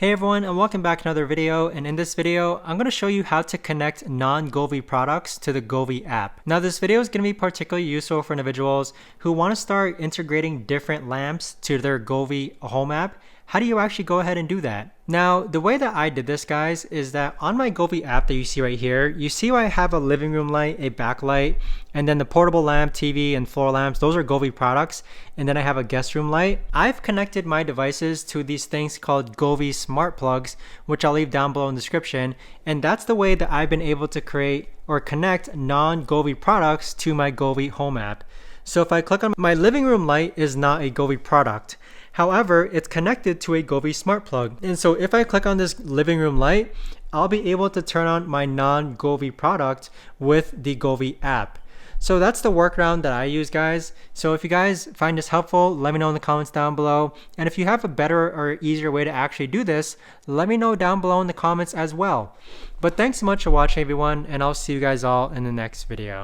Hey everyone, and welcome back to another video. And in this video, I'm going to show you how to connect non-Govee products to the Govee app. Now this video is going to be particularly useful for individuals who want to start integrating different lamps to their Govee home app. How do you actually go ahead and do that? Now, the way that I did this, guys, is that on my Govee app that you see right here, you see I have a living room light, a backlight, and then the portable lamp, TV, and floor lamps. Those are Govee products. And then I have a guest room light. I've connected my devices to these things called Govee smart plugs, which I'll leave down below in the description. And that's the way that I've been able to create or connect non-Govee products to my Govee home app. So if I click on my living room light, is not a Govee product. However, it's connected to a Govee smart plug. And so if I click on this living room light, I'll be able to turn on my non-Govee product with the Govee app. So that's the workaround that I use, guys. So if you guys find this helpful, let me know in the comments down below. And if you have a better or easier way to actually do this, let me know down below in the comments as well. But thanks so much for watching, everyone, and I'll see you guys all in the next video.